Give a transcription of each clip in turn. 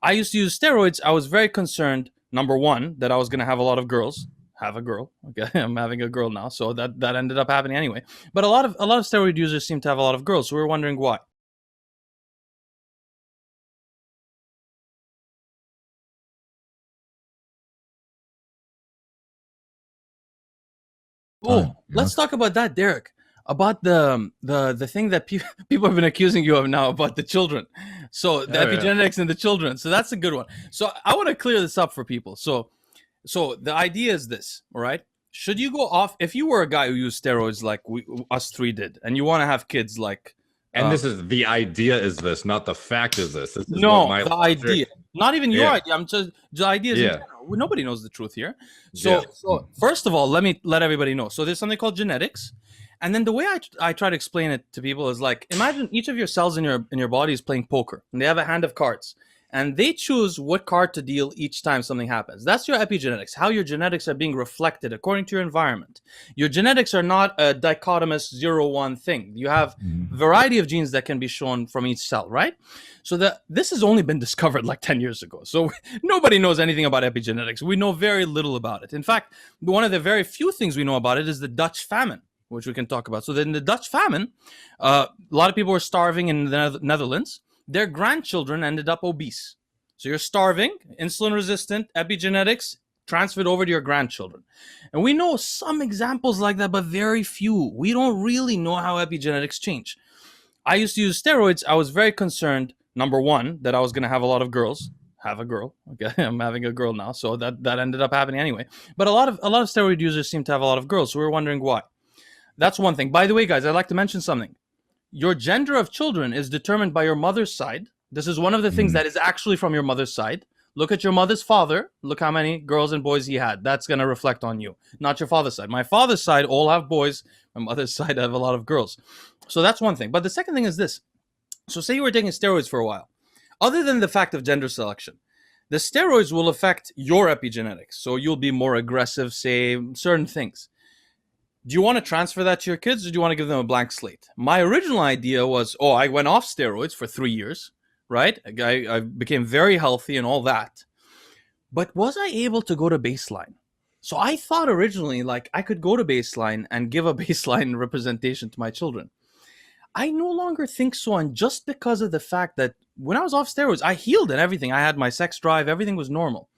I used to use steroids. I was very concerned, number one, that I was going to have a lot of girls. Have a girl. Okay, I'm having a girl now, so that ended up happening anyway. But a lot of steroid users seem to have a lot of girls, so we were wondering why. Oh, let's Yes. talk about that, Derek. About the thing that people have been accusing you of now about the children. So the Oh yeah. epigenetics in the children. So that's a good one. So I want to clear this up for people. So the idea is this, all right? Should you go off if you were a guy who used steroids like us three did, and you want to have kids like And this is the idea is this, not the fact is this. This is what no, my the logic. idea, not even your Yeah. idea. I'm just the ideas in Yeah. general. Nobody knows the truth here. So, Yeah. so first of all, let me let everybody know. So there's something called genetics, and then the way I try to explain it to people is like imagine each of your cells in your body is playing poker, and they have a hand of cards, and they choose what card to deal each time something happens. That's your epigenetics, how your genetics are being reflected according to your environment. Your genetics are not a dichotomous 0-1 thing. You have a variety of genes that can be shown from each cell, right? So this has only been discovered like 10 years ago. So nobody knows anything about epigenetics. We know very little about it. In fact, one of the very few things we know about it is the Dutch famine, which we can talk about. So in the Dutch famine, a lot of people were starving in the Netherlands. Their grandchildren ended up obese. So you're starving, insulin resistant, epigenetics transferred over to your grandchildren. And we know some examples like that, but very few. We don't really know how epigenetics change. I used to use steroids. I was very concerned, number one, that I was going to have a lot of girls. Have a girl. Okay, I'm having a girl now, so that ended up happening anyway. But a lot of steroid users seem to have a lot of girls, so we were wondering why. That's one thing. By the way, guys, I'd like to mention something. Your gender of children is determined by your mother's side. This is one of the things that is actually from your mother's side. Look at your mother's father. Look how many girls and boys he had. That's going to reflect on you, not your father's side. My father's side all have boys. My mother's side have a lot of girls. So that's one thing. But the second thing is this. So say you were taking steroids for a while. Other than the fact of gender selection, the steroids will affect your epigenetics. So you'll be more aggressive, say certain things. Do you want to transfer that to your kids, or do you want to give them a blank slate? My original idea was, I went off steroids for 3 years, right? I became very healthy and all that. But was I able to go to baseline? So I thought originally like I could go to baseline and give a baseline representation to my children. I no longer think so, and just because of the fact that when I was off steroids, I healed and everything. I had my sex drive, everything was normal.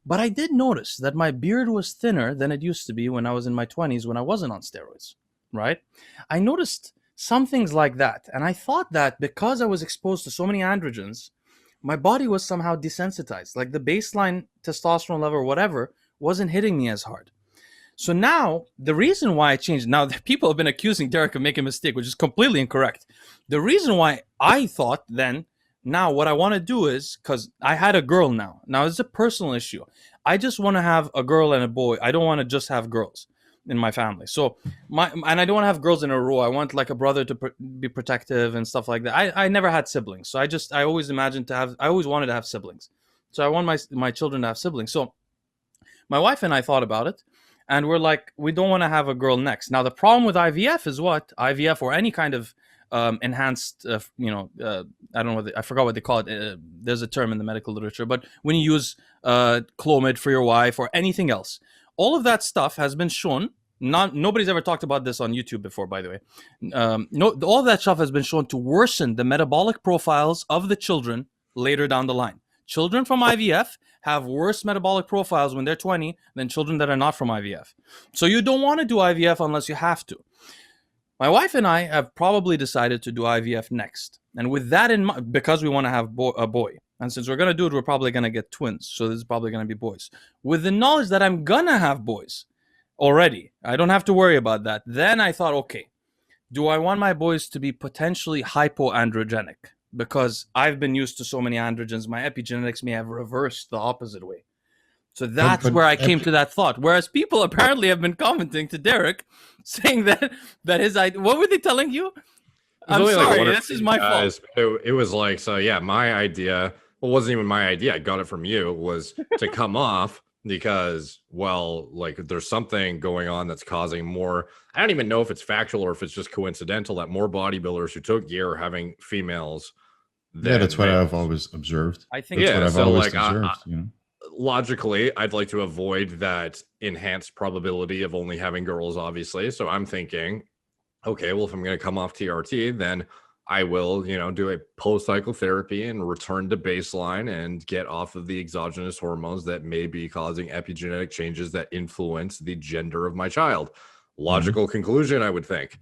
But I did notice that my beard was thinner than it used to be when I was in my 20s when I wasn't on steroids, right? I noticed some things like that. And I thought that because I was exposed to so many androgens, my body was somehow desensitized. Like the baseline testosterone level or whatever wasn't hitting me as hard. So now, the reason why I changed, now people have been accusing Derek of making a mistake, which is completely incorrect. The reason why I thought then, now what I want to do is, because I had a girl now. Now it's a personal issue. I just want to have a girl and a boy. I don't want to just have girls in my family. So and I don't want to have girls in a row. I want like a brother to be protective and stuff like that. I never had siblings. So I always I always wanted to have siblings. So I want my children to have siblings. So my wife and I thought about it, and we're like, we don't want to have a girl next. Now the problem with IVF is what? IVF or any kind of enhanced, I don't know I forgot what they call it. There's a term in the medical literature, but when you use Clomid for your wife or anything else, all of that stuff has been shown. Nobody's ever talked about this on YouTube before, by the way. All of that stuff has been shown to worsen the metabolic profiles of the children later down the line. Children from IVF have worse metabolic profiles when they're 20 than children that are not from IVF. So you don't want to do IVF unless you have to. My wife and I have probably decided to do IVF next. And with that in mind, because we want to have a boy. And since we're going to do it, we're probably going to get twins. So this is probably going to be boys. With the knowledge that I'm going to have boys already, I don't have to worry about that. Then I thought, okay, do I want my boys to be potentially hypoandrogenic? Because I've been used to so many androgens, my epigenetics may have reversed the opposite way. So that's where I came to that thought. Whereas people apparently have been commenting to Derek, saying that his idea. What were they telling you? I'm sorry, this is my fault. It was like, so yeah, my idea, well, it wasn't even my idea. I got it from you, was to come off because, well, like there's something going on that's causing more. I don't even know if it's factual or if it's just coincidental that more bodybuilders who took gear are having females than that's what I've males. always observed. I think That's Yeah, what I've so always like observed. You know. logically, I'd like to avoid that enhanced probability of only having girls, obviously. So I'm thinking, okay, well, if I'm going to come off TRT, then I will, do a post cycle therapy and return to baseline and get off of the exogenous hormones that may be causing epigenetic changes that influence the gender of my child. Logical conclusion, I would think.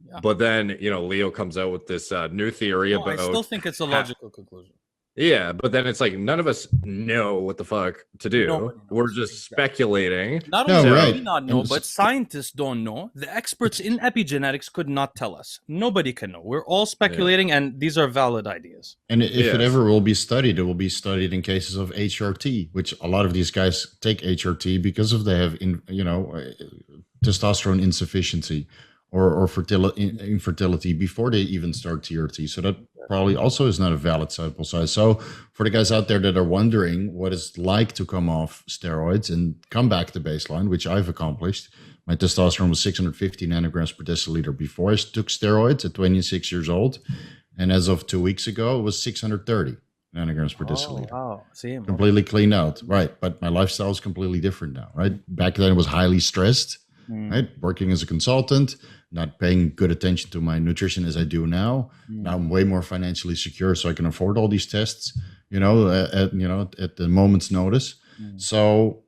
Yeah. But then, Leo comes out with this new theory No, about. I still think it's a logical conclusion. Yeah, but then it's like none of us know what the fuck to do. Nobody knows. We're just Exactly. speculating. Not No, only do right. we not know, And but scientists don't know. The experts in epigenetics could not tell us. Nobody can know. We're all speculating, and these are valid ideas. And if it Yes. ever will be studied, it will be studied in cases of HRT, which a lot of these guys take HRT because of they have, testosterone insufficiency or infertility before they even start TRT. So that probably also is not a valid sample size. So for the guys out there that are wondering what it's like to come off steroids and come back to baseline, which I've accomplished, my testosterone was 650 nanograms per deciliter before I took steroids at 26 years old. And as of 2 weeks ago, it was 630 nanograms per deciliter. Wow. See, Completely cleaned out. Right. But my lifestyle is completely different now. Right. Back then, it was highly stressed. Right. Working as a consultant, not paying good attention to my nutrition as I do now. Now I'm way more financially secure, so I can afford all these tests, at the moment's notice. So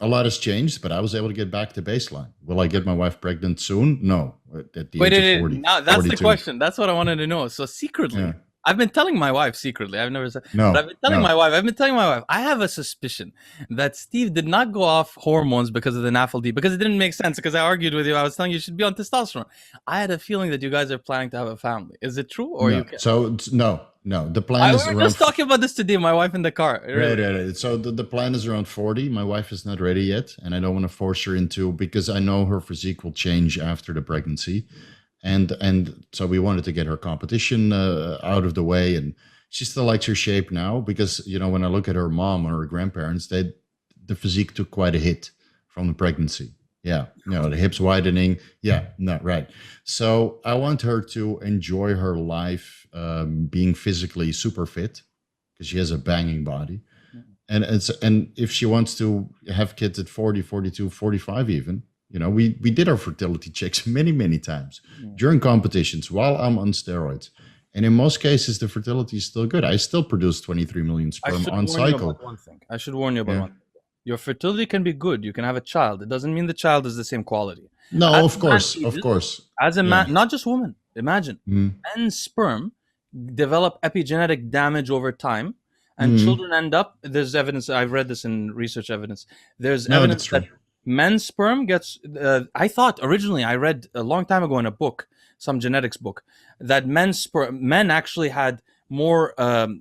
a lot has changed, but I was able to get back to baseline. Will I get my wife pregnant soon? No. At the age of 40. Now, that's 42. the question. That's what I wanted to know. So secretly, Yeah. I've been telling my wife secretly. I've never said, No, but I've been telling no. my wife. I have a suspicion that Steve did not go off hormones because of the NAFLD, because it didn't make sense. Because I argued with you, I was telling you should be on testosterone. I had a feeling that you guys are planning to have a family. Is it true, or No. you can't? So no. The plan is We were around. just talking about this today. My wife in the car. Right. So the plan is around 40. My wife is not ready yet, and I don't want to force her into, because I know her physique will change after the pregnancy, and so we wanted to get her competition out of the way, and she still likes her shape now because when I look at her mom or her grandparents, the physique took quite a hit from the pregnancy. Yeah, the hips widening. Yeah, no, right. So I want her to enjoy her life, being physically super fit because she has a banging body. And if she wants to have kids at 40, 42, 45 even, we did our fertility checks many, many times during competitions while I'm on steroids. And in most cases, the fertility is still good. I still produce 23 million sperm on cycle. I should warn you about one thing. Your fertility can be good. You can have a child. It doesn't mean the child is the same quality. No, As of a course, man, of course. As a man, not just women. Imagine men's sperm develop epigenetic damage over time, and children end up. There's evidence. I've read this in research evidence. There's evidence that men's sperm gets. I thought originally I read a long time ago in a book, some genetics book, that men actually had more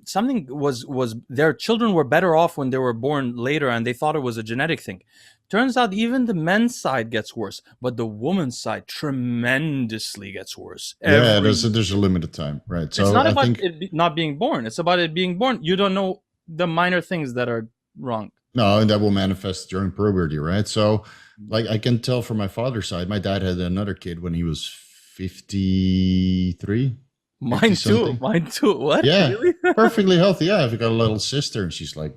something was their children were better off when they were born later, and they thought it was a genetic thing. Turns out even the men's side gets worse, but the woman's side tremendously gets worse. There's a limited time, right? So it's not about it not being born. It's about it being born. You don't know the minor things that are wrong. No, and that will manifest during puberty, right? So, like I can tell from my father's side, my dad had another kid when he was 53. Mine too. What? Yeah, Really? perfectly healthy. Yeah, I've got a little sister, and she's like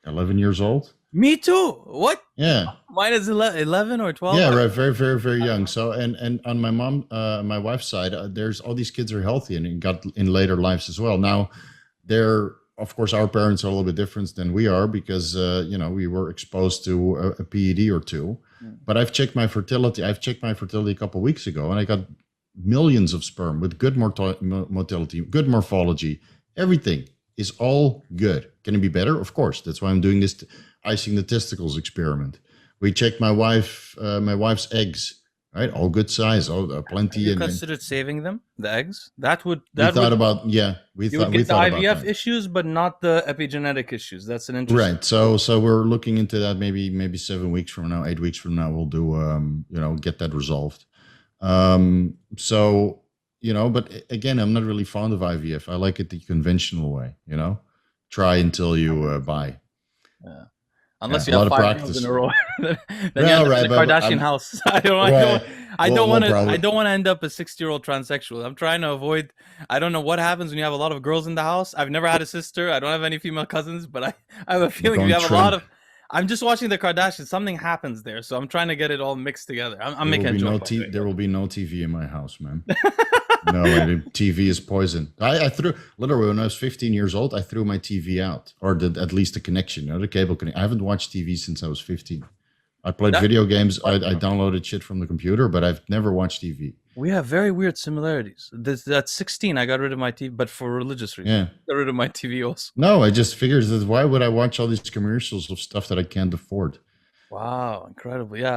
11 years old. Me too. What? Yeah. Mine is 11 or 12. Yeah, right. Very, very, very young. So, and on my wife's side, there's all these kids are healthy and got in later lives as well. Now, of course, our parents are a little bit different than we are because, we were exposed to a PED or two. But I've checked my fertility. a couple of weeks ago, and I got millions of sperm with good motility, good morphology. Everything is all good. Can it be better? Of course. That's why I'm doing this icing the testicles experiment. We checked my wife's eggs, right? All good size, all plenty. Have you considered saving them, the eggs? We thought about the IVF issues, but not the epigenetic issues. That's an interesting. Right. So we're looking into that. Maybe 7 weeks from now, 8 weeks from now, we'll do get that resolved. But again, I'm not really fond of IVF. I like it the conventional way, try until you buy. Yeah. Unless Yeah, you a have lot of 5 girls in practice. a row, then you Yeah, end up right, in the but Kardashian I'm house. I don't. I don't. right. I don't Well, want to. I probably don't want to end up a 60-year-old transsexual. I'm trying to avoid. I don't know what happens when you have a lot of girls in the house. I've never had a sister. I don't have any female cousins, but I have a you're feeling if you going have a lot Trump. of. I'm just watching the Kardashians. Something happens there, so I'm trying to get it all mixed together. I'm There will making a be joke, by the way. there will be no TV in my house, man. No way. The TV is poison. I threw literally when I was 15 years old. I threw my TV out, or at least the connection, the cable connection. I haven't watched TV since I was 15. I played That video games. I downloaded shit from the computer, but I've never watched TV. we have very weird similarities. At 16, I got rid of my TV, but for religious reasons. Yeah. Got rid of my TV also. No, I just figured that why would I watch all these commercials of stuff that I can't afford? Wow, incredible. Yeah,